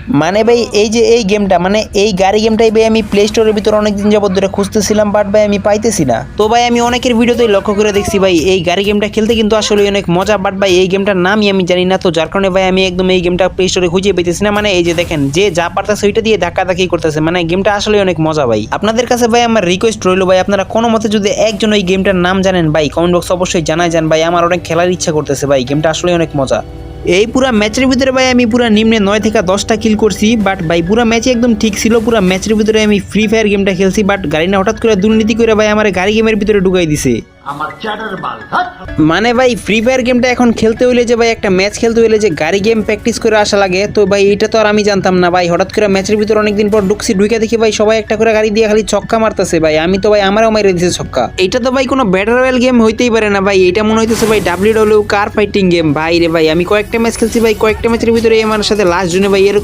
মানে ভাই এই যে এই গেমটা মানে এই গাড়ি গেমটাই ভাই আমি প্লে স্টোরের ভিতরে অনেকদিন যাবত ধরে খুঁজতেছিলাম, বাট ভাই আমি পাইতেছি না। তো ভাই আমি অনেকের ভিডিওতেই লক্ষ্য করে দেখছি ভাই এই গাড়ি গেমটা খেলতে কিন্তু আসলে অনেক মজা, বাট ভাই এই গেমটার নামই আমি জানি না। তো যার কারণে ভাই আমি একদম এই গেমটা প্লে স্টোরে খুঁজে পেতেছি না। মানে এই যে দেখেন যে যা পারতেছে ওইটা দিয়ে ধাক্কি করতেছে, মানে গেমটা আসলে অনেক মজা ভাই। আপনাদের কাছে ভাই আমার রিকোয়েস্ট রইলো ভাই, আপনারা কোনো মতে যদি একজন ওই গেমটার নাম জানেন ভাই কমেন্ট বক্সে অবশ্যই জানাই যান ভাই, আমার অনেক খেলার ইচ্ছা করতেছে ভাই, গেমটা আসলে অনেক মজা। এই পুরা ম্যাচের ভিতরে ভাই আমি পুরা নিম্নে 9 থেকে 10টা কিল করছি, বাট ভাই পুরা ম্যাচে একদম ঠিক ছিল। পুরা ম্যাচের ভিতরে আমি ফ্রি ফায়ার গেমটা খেলছি, বাট গাড়ি না হঠাৎ করে দুর্নীতি করে ভাই আমার গাড়ি গেমের ভিতরে ঢুকাই দিছে। মানে ভাই ফ্রি ফায়ার গেমটা এখন খেলতে হইলে যে ভাই একটা ম্যাচ খেলতে হইলে যে গাড়ি গেম প্র্যাকটিস করে আসা লাগে, তো ভাই এটা তো আর আমি জানতাম না ভাই। হঠাৎ করে ম্যাচের ভিতরে অনেকদিন পর ঢুকছি, ঢুকে দেখি ভাই সবাই একটা করে গাড়ি দিয়ে খালি ছক্কা মারতেছে ভাই, আমি তো ভাই আমারও মাইরে দিছে ছক্কা। এটা তো ভাই কোনো ব্যাটল রয়্যাল গেম হইতেই পারে না ভাই, এটা মনে হইতেছে ভাই ডাব্লিউডব্লিউ কার ফাইটিং গেম ভাই রে ভাই। আমি কয়েকটা ম্যাচ খেলছি ভাই, কয়েকটা ম্যাচের ভিতরে আমার সাথে লাস্ট জনে ভাই এরকম